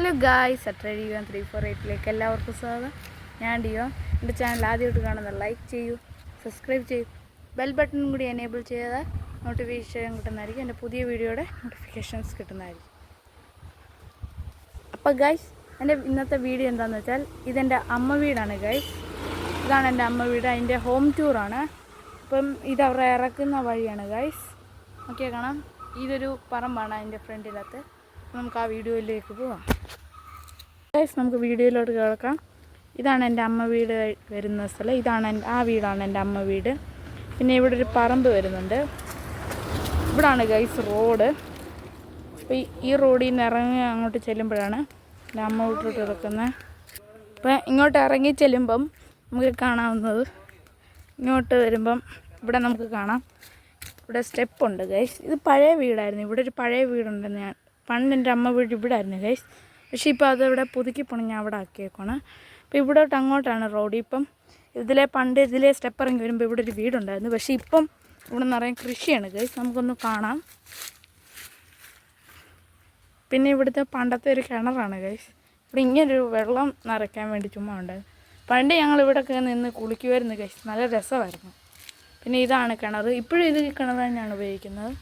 Hello guys, അട്രഡിയോ 348ലേക്ക് എല്ലാവർക്കും സ്വാഗതം. ഞാൻ ഡിയോ. എൻ്റെ ചാനൽ ആദ്യമായിട്ട് കാണുന്നത് ലൈക്ക് ചെയ്യൂ, സബ്സ്ക്രൈബ് ചെയ്യൂ, ബെൽ ബട്ടൺ കൂടി എനേബിൾ ചെയ്താൽ നോട്ടിഫിക്കേഷൻ കിട്ടുന്നതായിരിക്കും. എൻ്റെ പുതിയ വീഡിയോയുടെ നോട്ടിഫിക്കേഷൻസ് കിട്ടുന്നതായിരിക്കും. അപ്പോൾ ഗായ്സ്, എൻ്റെ ഇന്നത്തെ വീഡിയോ എന്താണെന്ന് വെച്ചാൽ ഇതെൻ്റെ അമ്മ വീടാണ് ഗായ്സ്. ഇതാണ് എൻ്റെ അമ്മ വീട്. അതിൻ്റെ ഹോം ടൂറാണ്. അപ്പം ഇത് അവരെ ഇറക്കുന്ന വഴിയാണ് ഗായ്സ്. നോക്കിയാൽ കാണാം, ഇതൊരു പറമ്പാണ് അതിൻ്റെ ഫ്രണ്ടിലകത്ത്. നമുക്ക് ആ വീഡിയോയിലേക്ക് പോവാം ഗൈസ്. നമുക്ക് വീഡിയോയിലോട്ട് കേൾക്കാം. ഇതാണ് എൻ്റെ അമ്മ വീട് വരുന്ന സ്ഥലം. ആ വീടാണ് എൻ്റെ അമ്മ വീട്. പിന്നെ ഇവിടെ ഒരു പറമ്പ് വരുന്നുണ്ട്. ഇവിടാണ് ഗൈസ് റോഡ്. അപ്പോൾ ഈ റോഡിൽ നിന്ന് ഇറങ്ങി അങ്ങോട്ട് ചെല്ലുമ്പോഴാണ് എൻ്റെ അമ്മ വീട്ടിലോട്ട് കിടക്കുന്നത്. അപ്പോൾ ഇങ്ങോട്ട് ഇറങ്ങി ചെല്ലുമ്പം നമുക്ക് കാണാവുന്നത്, ഇങ്ങോട്ട് വരുമ്പം ഇവിടെ നമുക്ക് കാണാം, ഇവിടെ സ്റ്റെപ്പുണ്ട് ഗൈസ്. ഇത് പഴയ വീടായിരുന്നു. ഇവിടെ ഒരു പഴയ വീടുണ്ടെന്ന് പണ്ട് എൻ്റെ അമ്മ വീട് ഇവിടെ ആയിരുന്നു ഗൈസ്. പക്ഷേ ഇപ്പോൾ അതിവിടെ പുതുക്കി പണിഞ്ഞ് അവിടെ ആക്കിയേക്കാണ്. അപ്പോൾ ഇവിടോട്ട് അങ്ങോട്ടാണ് റോഡ്. ഇപ്പം ഇതിലെ സ്റ്റെപ്പ് ഇറങ്ങി വരുമ്പോൾ ഇവിടെ ഒരു വീടുണ്ടായിരുന്നു. പക്ഷേ ഇപ്പം ഇവിടെ നിറയെ കൃഷിയാണ് ഗൈസ്. നമുക്കൊന്ന് കാണാം. പിന്നെ ഇവിടുത്തെ പണ്ടത്തെ ഒരു കിണറാണ് ഗൈസ്. ഇവിടെ ഇങ്ങനൊരു വെള്ളം നിറയ്ക്കാൻ വേണ്ടി ചുമ്മാ ഉണ്ടായിരുന്നു. പണ്ട് ഞങ്ങൾ ഇവിടെയൊക്കെ നിന്ന് കുളിക്കുമായിരുന്നു ഗൈസ്. നല്ല രസമായിരുന്നു. പിന്നെ ഇതാണ് കിണർ. ഇപ്പോഴും ഇത് കിണർ തന്നെയാണ് ഉപയോഗിക്കുന്നത്.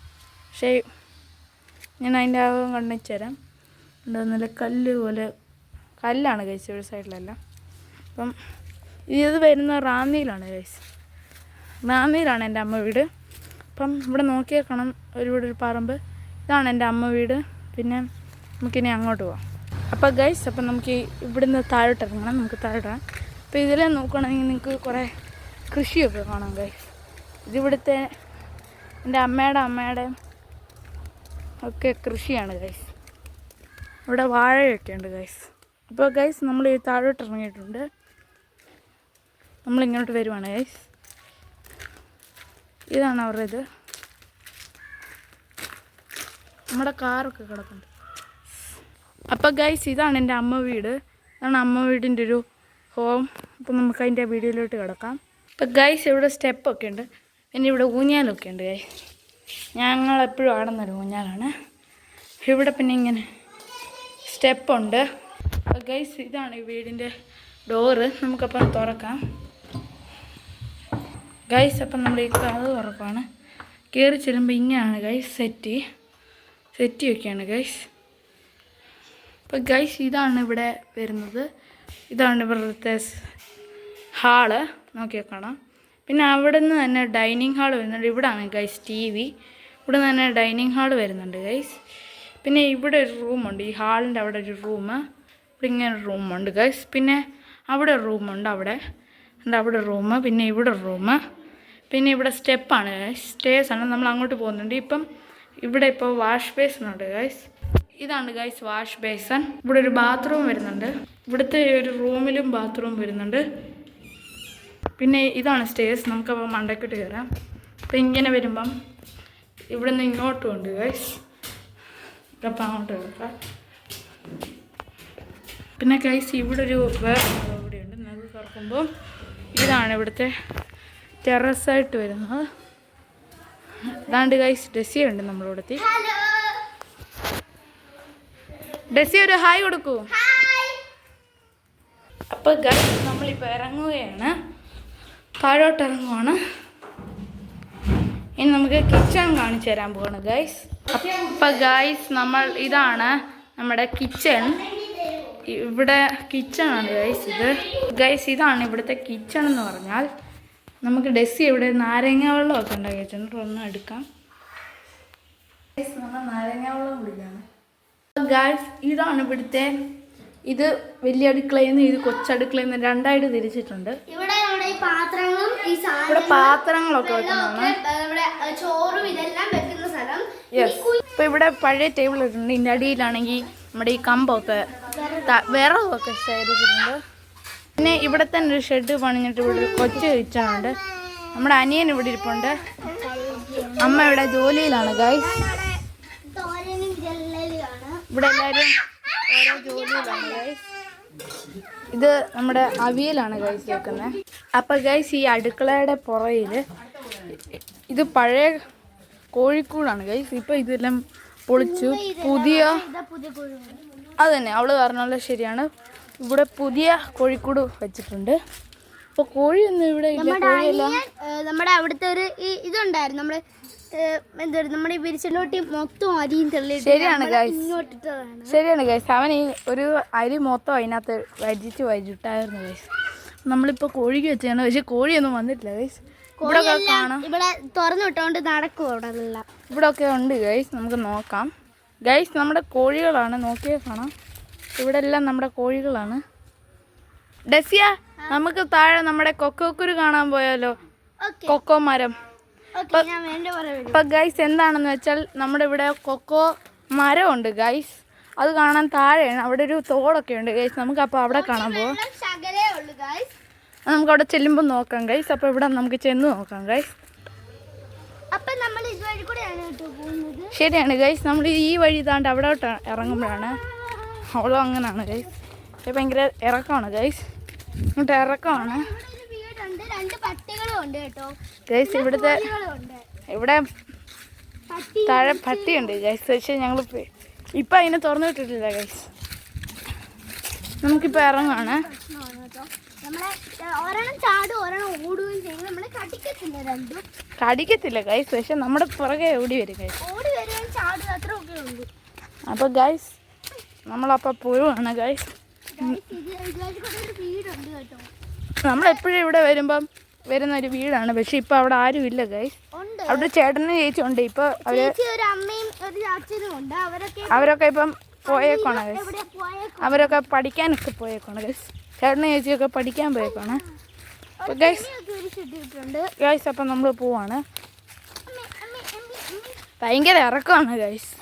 പക്ഷേ ഞാൻ അതിൻ്റെ ആകം കണ്ണിച്ചു തരാം. നല്ല കല്ലാണ് കഴിച്ചത് ഒരു സൈഡിലെല്ലാം. അപ്പം ഇത് വരുന്ന റാന്നിയിലാണ് കഴിച്ച്. റാന്നിയിലാണ് എൻ്റെ അമ്മ വീട്. അപ്പം ഇവിടെ നോക്കിയേക്കണം, ഇവിടെ ഒരു പറമ്പ്. ഇതാണ് എൻ്റെ അമ്മ വീട്. പിന്നെ നമുക്കിനി അങ്ങോട്ട് പോവാം. അപ്പോൾ ഗൈസ്, അപ്പം നമുക്ക് ഇവിടുന്ന് താഴോട്ട് ഇറങ്ങണം. നമുക്ക് താഴോട്ടാണ്. അപ്പോൾ ഇതിലെ നോക്കുകയാണെങ്കിൽ നിങ്ങൾക്ക് കുറേ കൃഷിയൊക്കെ കാണാം ഗൈസ്. ഇതിവിടുത്തെ എൻ്റെ അമ്മയുടെ ഒക്കെ കൃഷിയാണ് ഗൈസ്. ഇവിടെ വാഴയൊക്കെ ഉണ്ട് ഗൈസ്. അപ്പോൾ ഗൈസ്, നമ്മൾ ഈ താഴോട്ട് ഇറങ്ങിയിട്ടുണ്ട്. നമ്മളിങ്ങോട്ട് വരുവാണ് ഗൈസ്. ഇതാണ് അവരുടെ ഇത്. നമ്മുടെ കാറൊക്കെ കിടക്കുന്നുണ്ട്. അപ്പോൾ ഗൈസ്, ഇതാണ് എൻ്റെ അമ്മ വീട്. ഇതാണ് അമ്മ വീടിൻ്റെ ഒരു ഹോം. അപ്പോൾ നമുക്ക് അതിൻ്റെ വീഡിയോയിലോട്ട് കിടക്കാം. അപ്പോൾ ഗൈസ്, ഇവിടെ സ്റ്റെപ്പൊക്കെ ഉണ്ട്. പിന്നെ ഇവിടെ ഊഞ്ഞാലൊക്കെ ഉണ്ട് ഗൈസ്. ഞങ്ങളെപ്പോഴും ആടുന്നൊരു ഊഞ്ഞാലാണ്. ഇവിടെ പിന്നെ ഇങ്ങനെ സ്റ്റെപ്പുണ്ട്. അപ്പോൾ ഗൈസ്, ഇതാണ് ഈ വീടിൻ്റെ ഡോറ്. നമുക്കപ്പം തുറക്കാം ഗൈസ്. അപ്പം നമ്മൾ ഈ കഥ തുറക്കാണ്. കയറി ചെല്ലുമ്പോൾ ഇങ്ങനെയാണ് ഗൈസ് സെറ്റിയൊക്കെയാണ് ഗൈസ്. അപ്പോൾ ഗൈസ്, ഇതാണ് ഇവിടെ വരുന്നത്. ഇതാണ് ഇവിടുത്തെ ഹാള്. നോക്കിയാൽ കാണാം. പിന്നെ അവിടെ നിന്ന് തന്നെ ഡൈനിങ് ഹാൾ വരുന്നുണ്ട്. ഇവിടാണ് ഗൈസ് TV. ഇവിടെ നിന്ന് തന്നെ ഡൈനിങ് ഹാൾ വരുന്നുണ്ട് ഗൈസ്. പിന്നെ ഇവിടെ ഒരു റൂമുണ്ട്. ഈ ഹാളിൻ്റെ അവിടെ ഒരു റൂം. ഇവിടെ ഇങ്ങനെ ഒരു റൂമുണ്ട് ഗൈസ്. പിന്നെ അവിടെ ഒരു റൂമുണ്ട്. അവിടെ റൂം. പിന്നെ ഇവിടെ ഒരു റൂം. പിന്നെ ഇവിടെ സ്റ്റെപ്പാണ് ഗൈസ്. സ്റ്റേഴ്സാണ്. നമ്മൾ അങ്ങോട്ട് പോകുന്നുണ്ട്. ഇവിടെ ഇപ്പോൾ വാഷ് ബേസിനുണ്ട് ഗൈസ്. ഇതാണ് ഗൈസ് വാഷ് ബേസൺ. ഇവിടെ ഒരു ബാത്റൂം വരുന്നുണ്ട്. ഇവിടുത്തെ ഒരു റൂമിലും ബാത്റൂം വരുന്നുണ്ട്. പിന്നെ ഇതാണ് സ്റ്റേഴ്സ്. നമുക്കപ്പോൾ മണ്ടയ്ക്കോട്ട് കയറാം. അപ്പോൾ ഇങ്ങനെ വരുമ്പം ഇവിടെ നിന്ന് ഇങ്ങോട്ടും ഉണ്ട് ഗൈസ്. അപ്പം അങ്ങോട്ട് കയറാം. പിന്നെ ഗൈസ്, ഇവിടെ ഒരു വേറെ ഇവിടെയുണ്ട്. നമുക്ക് തുറക്കുമ്പോൾ ഇതാണ് ഇവിടുത്തെ ടെറസായിട്ട് വരുന്നത്. ഇതാണ്ട് ഗൈസ് ഡെസിയുണ്ട് നമ്മളിവിടുത്തെ. ഡെസി ഒരു ഹായ് കൊടുക്കൂ. അപ്പോൾ ഗൈസ്, നമ്മളിപ്പോൾ ഇറങ്ങുകയാണ്. താഴോട്ട് ഇറങ്ങുവാണ്. ഇനി നമുക്ക് കിച്ചൺ കാണിച്ചു തരാൻ പോവാണ് ഗൈസ്. അപ്പം ഗൈസ്, ഇതാണ് നമ്മുടെ കിച്ചൺ. ഇവിടെ കിച്ചണാണ് ഗൈസ്. ഇതാണ് ഇവിടുത്തെ കിച്ചൺ എന്ന് പറഞ്ഞാൽ. നമുക്ക് ഡെസി ഇവിടെ നാരങ്ങ വെള്ളമൊക്കെ ഉണ്ടാക്കി വെച്ചിട്ടുണ്ട്. ഒന്നും എടുക്കാം ഗൈസ്. നമ്മൾ നാരങ്ങ വെള്ളം കുടിക്കാണ് ഗൈസ്. ഇതാണ് ഇവിടുത്തെ. ഇത് വലിയ അടുക്കളയിൽ നിന്ന് ഇത് കൊച്ചടുക്കളയിൽ നിന്ന് രണ്ടായിട്ട് തിരിച്ചിട്ടുണ്ട്. ഇവിടെ പാത്രങ്ങളൊക്കെ വെക്കുന്നതാണ്. യെസ്. ഇപ്പം ഇവിടെ പഴയ ടേബിൾ ഇട്ടിട്ടുണ്ട്. ഇതിൻ്റെ അടിയിലാണെങ്കിൽ നമ്മുടെ ഈ കമ്പൊക്കെ വിറകൊക്കെ ശേഖരിച്ചിട്ടുണ്ട്. പിന്നെ ഇവിടെ തന്നെ ഒരു ഷെഡ് പണിഞ്ഞിട്ട് ഇവിടെ ഒരു കൊച്ചു കിച്ചണുണ്ട്. നമ്മുടെ അനിയൻ ഇവിടെ ഇരിപ്പുണ്ട്. അമ്മ ഇവിടെ ജോലിയിലാണ് ഗൈസ്. ഇവിടെ എല്ലാവരും ഓരോ ജോലിയിലാണ് ഗൈസ്. ഇത് നമ്മുടെ അവിയലാണ് ഗൈസ് വെക്കുന്നത്. അപ്പം ഗൈസ്, ഈ അടുക്കളയുടെ പുറയിൽ ഇത് പഴയ കോഴിക്കൂടാണ് ഗൈസ്. ഇപ്പം ഇതെല്ലാം പൊളിച്ചു പുതിയ അത് തന്നെ അവള് പറഞ്ഞല്ലോ ശരിയാണ്. ഇവിടെ പുതിയ കോഴിക്കൂട് വെച്ചിട്ടുണ്ട്. അപ്പോൾ കോഴിയൊന്നും ഇവിടെ ഇല്ല. കോഴിയെല്ലാം നമ്മുടെ അവിടുത്തെ ഒരു ഇതുണ്ടായിരുന്നു, നമ്മുടെ എന്താണ് നമ്മുടെ ഈ വിരിച്ചിലോട്ടി മൊത്തം അരിയും തെളിയിട്ട് ശരിയാണ് ഗൈസ്, ഇങ്ങോട്ടിട്ടതാണ്. ശരിയാണ് ഗൈസ്. അവൻ ഈ ഒരു അരി മൊത്തം അതിനകത്ത് വരിച്ചിട്ടായിരുന്നു ഗൈസ്. നമ്മളിപ്പോൾ കോഴിക്ക് വെച്ചാണ്, പക്ഷെ കോഴിയൊന്നും വന്നിട്ടില്ല ഗൈസ്. ഇവിടെ കാണാം, ഇവിടെ തുറന്നു വിട്ടോണ്ട് നടക്കും. അവിടെ ഇവിടെ ഒക്കെ ഉണ്ട് ഗൈസ്, നമുക്ക് നോക്കാം ഗൈസ്. നമ്മുടെ കോഴികളാണ്, നോക്കിയാൽ കാണാം. ഇവിടെ എല്ലാം നമ്മുടെ കോഴികളാണ്. ഡെസിയ, നമുക്ക് താഴെ നമ്മുടെ കൊക്കോക്കുരു കാണാൻ പോയാലോ? കൊക്കോ മരം. ഇപ്പൊ ഗൈസ് എന്താണെന്ന് വെച്ചാൽ നമ്മുടെ ഇവിടെ കൊക്കോ മരമുണ്ട് ഗൈസ്. അത് കാണാൻ താഴെയാണ്. അവിടെ ഒരു തോടൊക്കെ ഉണ്ട് ഗൈസ്. നമുക്ക് അപ്പോൾ അവിടെ കാണാൻ പോവാം. നമുക്ക് അവിടെ ചെല്ലുമ്പോൾ നോക്കാം ഗൈസ്. അപ്പോൾ ഇവിടെ നമുക്ക് ചെന്ന് നോക്കാം ഗൈസ്. ശരിയാണ് ഗൈസ്, നമ്മൾ ഈ വഴി താണ്ട് അവിടോട്ട് ഇറങ്ങുമ്പോഴാണ്. അവളും അങ്ങനെയാണ് ഗൈസ്. ഭയങ്കര ഇറക്കമാണ് ഗൈസ്, ഇങ്ങോട്ട് ഇറക്കമാണ് ഗൈസ്. ഇവിടെ താഴെ പട്ടിയുണ്ട് ഗൈസ്, പക്ഷേ ഞങ്ങൾ ഇപ്പം അതിനെ തുറന്നു വിട്ടിട്ടില്ല ഗൈസ്. നമുക്കിപ്പോൾ ഇറങ്ങാണ്. കടിക്കത്തില്ല ഗൈസ്, പക്ഷെ നമ്മുടെ പുറകെ ഓടി വരും ഗൈസ്. അപ്പോൾ ഗൈസ് നമ്മളപ്പോൾ പോവുകയാണ് ഗൈസ്. നമ്മളെപ്പോഴും ഇവിടെ വരുന്ന ഒരു വീടാണ്, പക്ഷെ ഇപ്പം അവിടെ ആരും ഇല്ല ഗൈസ്. അവിടെ ചേട്ടനും ചേച്ചിയുണ്ട്. ഇപ്പോൾ അവരൊക്കെ ഇപ്പം പോയേക്കാണ് ഗൈസ്. അവരൊക്കെ പഠിക്കാനൊക്കെ പോയേക്കാണ് ഗൈസ്. ചേട്ടനും ചേച്ചിയൊക്കെ പഠിക്കാൻ പോയേക്കാണ്. അപ്പോൾ ഗൈസ് അപ്പം നമ്മൾ പോവാണ്. ഭയങ്കര ഇറക്കമാണ് ഗൈസ്.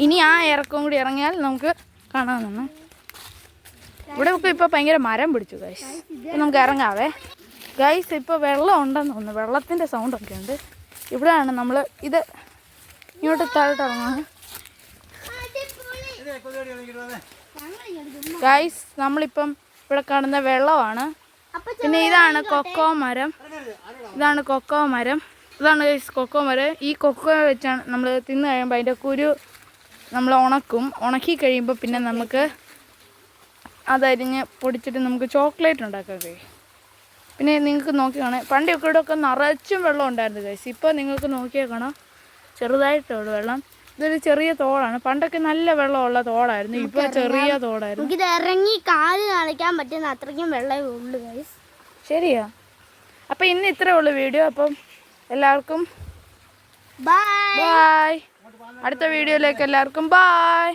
ഇനി ആ ഇറക്കവും കൂടി ഇറങ്ങിയാൽ നമുക്ക് കാണാമെന്നാണ്. ഇവിടെ ഒക്കെ ഇപ്പോൾ ഭയങ്കര മരം പിടിച്ചു ഗൈസ്. നമുക്ക് ഇറങ്ങാവേ ഗൈസ്. ഇപ്പോൾ വെള്ളം ഉണ്ടെന്ന് തോന്നുന്നു, വെള്ളത്തിൻ്റെ സൗണ്ടൊക്കെ ഉണ്ട്. ഇവിടെയാണ് നമ്മൾ ഇത് ഇങ്ങോട്ട് താഴോട്ട് ഇറങ്ങാണ് ഗൈസ്. നമ്മളിപ്പം ഇവിടെ കാണുന്ന വെള്ളമാണ്. പിന്നെ ഇതാണ് കൊക്കോ മരം. ഇതാണ് ഗൈസ് കൊക്കോ മരം. ഈ കൊക്കോ വെച്ചാണ് നമ്മൾ തിന്ന് കഴിയുമ്പോൾ അതിൻ്റെ കുരു നമ്മൾ ഉണക്കി കഴിയുമ്പോൾ പിന്നെ നമുക്ക് അതരിഞ്ഞ് പൊടിച്ചിട്ട് നമുക്ക് ചോക്ലേറ്റ് ഉണ്ടാക്കാം ഗൈസ്. പിന്നെ നിങ്ങൾക്ക് നോക്കി കാണാം, പണ്ട് ഇവിടെയൊക്കെ നിറച്ചും വെള്ളം ഉണ്ടായിരുന്നു ഗൈസ്. ഇപ്പോൾ നിങ്ങൾക്ക് നോക്കിയാൽ കാണാം ചെറുതായിട്ടുള്ള വെള്ളം. ഇതൊരു ചെറിയ തോടാണ്. പണ്ടൊക്കെ നല്ല വെള്ളമുള്ള തോടായിരുന്നു, ഇപ്പോൾ ചെറിയ തോടായിരുന്നു. ഇത് ഇറങ്ങി കാല് കാണിക്കാൻ പറ്റുന്ന അത്രയ്ക്കും വെള്ളമേ ഉള്ളൂ ഗൈസ്. ശരിയാ. അപ്പം ഇന്ന് ഇത്രേ ഉള്ളൂ വീഡിയോ. അപ്പം എല്ലാവർക്കും ബൈ. അടുത്ത വീഡിയോയിലേക്ക് എല്ലാവർക്കും ബൈ.